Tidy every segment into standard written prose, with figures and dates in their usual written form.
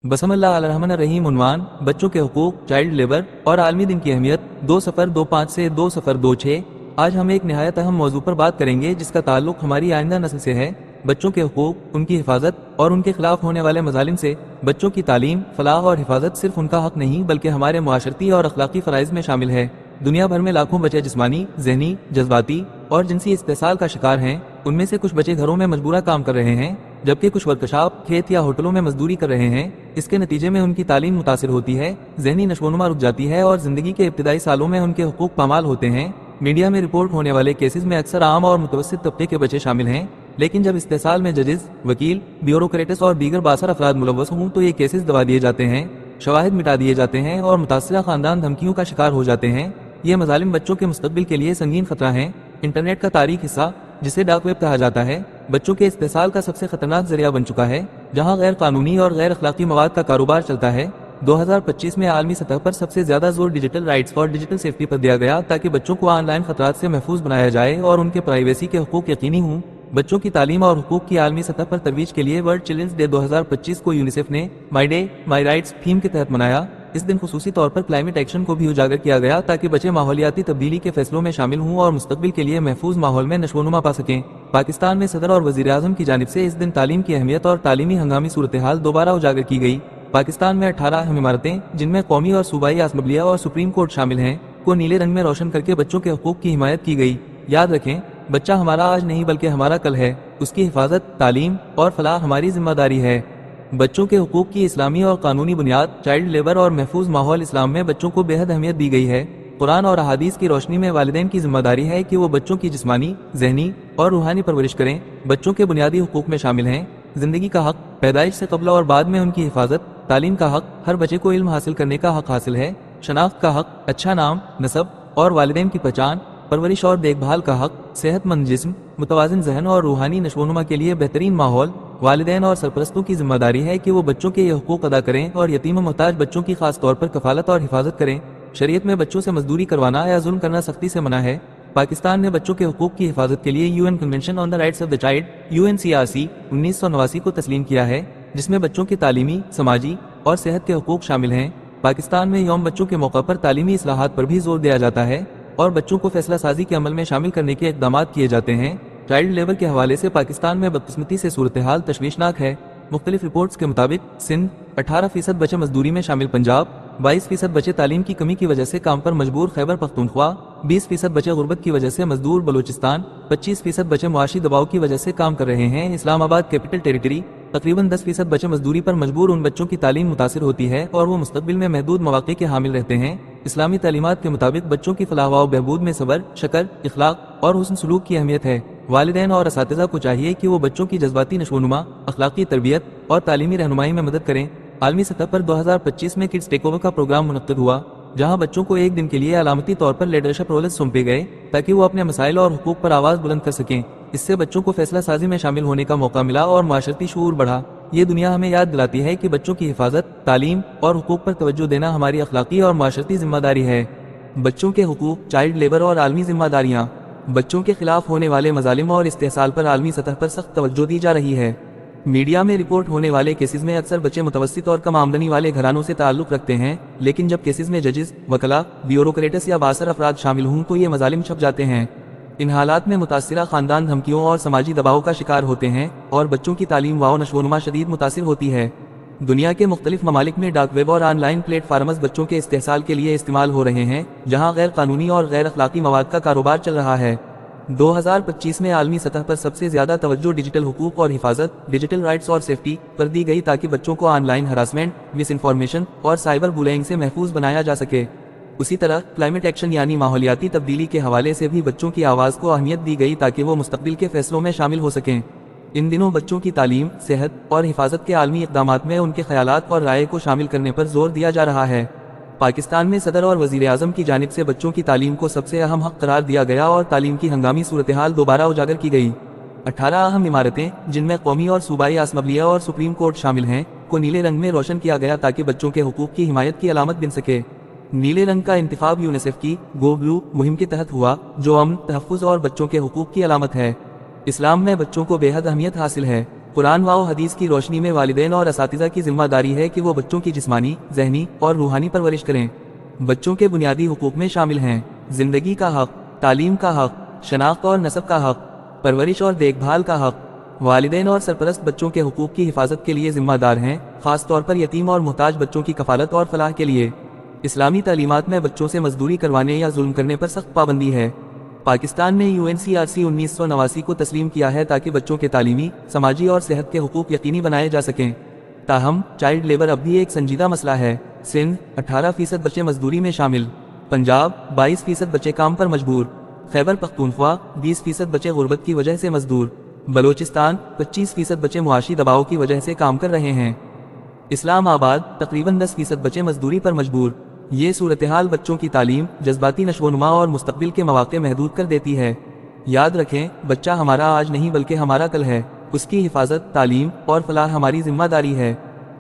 बसमिल्लाह अर्रहमान अर्रहीम। उन्वान बच्चों के हुकूक, child labour और आलमी दिन की अहमियत। 2-0-25 से 2-0-26। आज हम एक निहायत अहम मौजू पर बात करेंगे जिसका ताल्लुक हमारी आइंदा नस्ल से है, बच्चों के हुकूक, उनकी हिफाजत और उनके खिलाफ होने वाले मजालिम से। बच्चों की तालीम, फलाह और हिफाजत सिर्फ उनका हक नहीं बल्कि हमारे मुआशरती और अखलाकी फ़राइज़ में शामिल है। दुनिया भर में लाखों बच्चे जिस्मानी, ज़हनी, जज्बाती और जिनसी इस्तेसाल का शिकार हैं। उनमें से कुछ बच्चे घरों में मजबूरा काम कर रहे हैं, जबकि कुछ वर्कशॉप, खेत या होटलों में मजदूरी कर रहे हैं। इसके नतीजे में उनकी तालीम मुतासिर होती है, ज़हनी नशोनुमा रुक जाती है और जिंदगी के इब्तिदाई सालों में उनके हुकूक पामाल होते हैं। मीडिया में रिपोर्ट होने वाले केसेस में अक्सर आम और मुतवस्सित तबके के बच्चे शामिल हैं, लेकिन जब इस्तेसाल में जजेस, वकील, ब्यूरोक्रेट्स और दीगर बासर अफराद मुलव्वस हों तो ये केसेस दबा दिए जाते हैं, शवाहिद मिटा दिए जाते हैं और मुतासिरा खानदान धमकियों का शिकार हो जाते हैं। ये मजालिम बच्चों के मुस्तकबिल के लिए संगीन खतरा हैं। इंटरनेट का तारीख हिस्सा, जिसे डार्क वेब कहा जाता है, बच्चों के इस्तेसाल का सबसे खतरनाक जरिया बन चुका है, जहां गैर कानूनी और गैर अखलाकी मवाद का कारोबार चलता है। 2025 में आलमी सतह पर सबसे ज्यादा जोर डिजिटल राइट्स और डिजिटल सेफ्टी पर दिया गया ताकि बच्चों को ऑनलाइन खतरात से महफूज बनाया जाए और उनके प्राइवेसी के हुकूक यकीनी हों। बच्चों की तालीम और हुकूक की आलमी सतह पर तरवीज के लिए वर्ल्ड चिल्ड्रंस डे 2025 को यूनिसेफ ने my day my rights theme के तहत मनाया। इस दिन खुसूसी तौर पर क्लाइमेट एक्शन को भी उजागर किया गया ताकि बच्चे माहौलियाती तब्दीली के फैसलों में शामिल हों और मुस्तकबिल के लिए महफूज माहौल में नशोनुमा पा सकें। पाकिस्तान में सदर और वजीर आज़म की जानिब से इस दिन तालीम की अहमियत और तालीमी हंगामी सूरत हाल दोबारा उजागर की गई। पाकिस्तान में 18 अहम इमारतें, जिनमें कौमी और सूबाई असम्बलियाँ और सुप्रीम कोर्ट शामिल हैं, को नीले रंग में रोशन करके बच्चों के हुकूक की हिमायत की गई। याद रखें, बच्चा हमारा आज नहीं बल्कि हमारा कल है। उसकी हिफाजत, तालीम और फलाह हमारी जिम्मेदारी है। बच्चों के हुकूक की इस्लामी और कानूनी बुनियाद, चाइल्ड लेबर और महफूज माहौल। इस्लाम में बच्चों को बेहद अहमियत दी गई है। कुरान और अहादीस की रोशनी में वालिदैन की जिम्मेदारी है कि वो बच्चों की जिस्मानी, ज़हनी और रूहानी परवरिश करें। बच्चों के बुनियादी हुकूक में शामिल हैं जिंदगी का हक, पैदाइश से कबल और बाद में उनकी हिफाजत, तालीम का हक, हर बच्चे को इल्म हासिल करने का हक हासिल है, शनाख्त का हक, अच्छा नाम, नसब और वालिदैन की पहचान, परवरिश और देखभाल का हक, सेहतमंद जिस्म, मुतवाज़िन ज़हन और रूहानी नशोनुमा के लिए बेहतरीन माहौल। वालिदैन और सरपरस्तों की जिम्मेदारी है कि वो बच्चों के ये हुकूक अदा करें और यतीम मोहताज बच्चों की खास तौर पर कफालत और हिफाजत करें। शरीयत में बच्चों से मजदूरी करवाना या जुल्म करना सख्ती से मना है। पाकिस्तान ने बच्चों के हुकूक की हिफाजत के लिए UN convention on the rights of the child UNCRC 1989 को तस्लीम किया है, जिसमें बच्चों की तालीमी, समाजी और सेहत के हुकूक शामिल हैं। पाकिस्तान में यौम बच्चों के मौका पर तालीमी इस्लाहात पर भी जोर दिया जाता है और बच्चों को फैसला साजी के अमल में शामिल करने के इक़दामात किए जाते हैं। चाइल्ड लेबर के हवाले से पाकिस्तान में बदकिस्मती से सूरत हाल तशवीशनाक है। मुख्तलिफ रिपोर्ट्स के मुताबिक सिंध 18% बच्चे मजदूरी में शामिल, पंजाब 22% बच्चे तालीम की कमी की वजह से काम पर मजबूर, खैबर पख्तूनख्वा 20% बच्चे गुर्बत की वजह से मजदूर, बलूचिस्तान 25% बच्चे मुआशी दबाव की वजह से काम कर रहे हैं। इस्लामाबाद कैपिटल टेरिटरी तकरीबन 10% बच्चे मजदूरी पर मजबूर। उन बच्चों की तालीम मुतासिर होती है और वो मुस्तकबिल में महदूद मौक़े के हामिल रहते हैं। इस्लामी तालीमात के मुताबिक बच्चों की फलाह व बहबूद में सबर, शकर, इखलाक और हुस्न सलूक की अहमियत है। वालिदैन और असातिज़ा को चाहिए कि वो बच्चों की जज्बाती नशोनुमा, अखलाकी तरबियत और तालीमी रहनुमाई में मदद करें। आलमी सतह पर 2025 में किड्स टेकओवर का प्रोग्राम मुनक्किद हुआ, जहां बच्चों को एक दिन के लिए अलामती तौर पर लीडरशिप रोल्स सौंपे गए ताकि वो अपने मसाइल और हुकूक पर आवाज़ बुलंद कर सकें। इससे बच्चों को फैसला साजी में शामिल होने का मौका मिला और माशरती शऊर बढ़ा। ये दुनिया हमें याद दिलाती है कि बच्चों की हिफाजत, तालीम और हुकूक पर तवज्जो देना हमारी अखलाकी और माशरती जिम्मेदारी है। बच्चों के हुकूक, चाइल्ड लेबर और आलमी जिम्मेदारियाँ। बच्चों के खिलाफ होने वाले मजालिम और इस्तेहसाल पर आलमी सतह पर सख्त तवज्जो दी जा रही है। मीडिया में रिपोर्ट होने वाले केसेस में अक्सर बच्चे मुतवस्सित और कम आमदनी वाले घरानों से ताल्लुक़ रखते हैं, लेकिन जब केसेस में जजेस, वकला, ब्यूरोक्रेट्स या बासर अफराद शामिल हों तो ये मजालिम छप जाते हैं। इन हालात में मुतासिरा खानदान धमकियों और समाजी दबाव का शिकार होते हैं और बच्चों की तालीम व नशोनुमा शदीद मुतासिर होती है। दुनिया के मुख्तलिफ ममालिक में डार्क वेब और ऑनलाइन प्लेटफार्म्स बच्चों के इस्तेहसाल के लिए इस्तेमाल हो रहे हैं, जहाँ गैर कानूनी और गैर अखलाकी मवाद का कारोबार चल रहा है। 2025 में आलमी सतह पर सबसे ज्यादा तवज्जो डिजिटल हुकूक और हिफाजत, डिजिटल राइट्स और सेफ्टी पर दी गई ताकि बच्चों को ऑनलाइन हरासमेंट, मिस इन्फॉर्मेशन और साइबर बुलिंग से महफूज बनाया जा सके। उसी तरह क्लाइमेट एक्शन यानी माहौलियाती तब्दीली के हवाले से भी बच्चों की आवाज़ को अहमियत दी गई ताकि वो मुस्तकबिल के फैसलों में शामिल हो सकें। इन दिनों बच्चों की तालीम, सेहत और हिफाजत के आलमी इक़दामात में उनके ख्यालात और राय को शामिल करने पर जोर दिया जा रहा है। पाकिस्तान में सदर और वजीर आज़म की जानिब से बच्चों की तालीम को सबसे अहम हक करार दिया गया और तालीम की हंगामी सूरत हाल दोबारा उजागर की गई। 18 अहम इमारतें, जिनमें कौमी और सूबाई असम्बलियाँ और सुप्रीम कोर्ट शामिल हैं, को नीले रंग में रोशन किया गया ताकि बच्चों के हुकूक की हिमायत की अलामत बन सके। नीले रंग का इंतखाब यूनिसेफ की गो ब्लू मुहिम के तहत हुआ, जो अमन, तहफ़्फ़ुज़ और बच्चों के हुकूक की अलामत है। इस्लाम में बच्चों को बेहद अहमियत हासिल है। قرآن و حدیث کی روشنی میں والدین اور اساتذہ کی ذمہ داری ہے کہ وہ بچوں کی جسمانی، ذہنی اور روحانی پرورش کریں۔ بچوں کے بنیادی حقوق میں شامل ہیں زندگی کا حق، تعلیم کا حق، شناخت اور نسب کا حق، پرورش اور دیکھ بھال کا حق۔ والدین اور سرپرست بچوں کے حقوق کی حفاظت کے لیے ذمہ دار ہیں، خاص طور پر یتیم اور محتاج بچوں کی کفالت اور فلاح کے لیے۔ اسلامی تعلیمات میں بچوں سے مزدوری کروانے یا ظلم کرنے پر سخت پابندی ہے۔ پاکستان نے UNCRC 1989 کو تسلیم کیا ہے تاکہ بچوں کے تعلیمی، سماجی اور صحت کے حقوق یقینی بنائے جا سکیں۔ تاہم چائلڈ لیبر اب بھی ایک سنجیدہ مسئلہ ہے۔ سندھ 18% بچے مزدوری میں شامل، پنجاب 22% بچے کام پر مجبور، خیبر پختونخوا 20% بچے غربت کی وجہ سے مزدور، بلوچستان 25% بچے معاشی دباؤ کی وجہ سے کام کر رہے ہیں۔ اسلام آباد تقریباً 10% بچے مزدوری پر مجبور۔ یہ صورتحال بچوں کی تعلیم، جذباتی نشو و نما اور مستقبل کے مواقع محدود کر دیتی ہے۔ یاد رکھیں، بچہ ہمارا آج نہیں بلکہ ہمارا کل ہے۔ اس کی حفاظت، تعلیم اور فلاح ہماری ذمہ داری ہے۔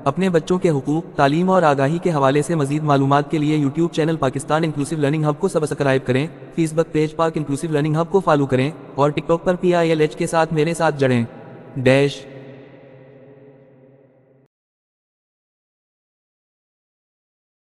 اپنے بچوں کے حقوق، تعلیم اور آگاہی کے حوالے سے مزید معلومات کے لیے YouTube channel Pakistan inclusive learning hub کو سبسکرائب کریں، فیس بک پیج پاک انکلوسیو لرننگ ہب کو فالو کریں اور ٹک ٹاک پر PILH کے ساتھ میرے ساتھ جڑیں۔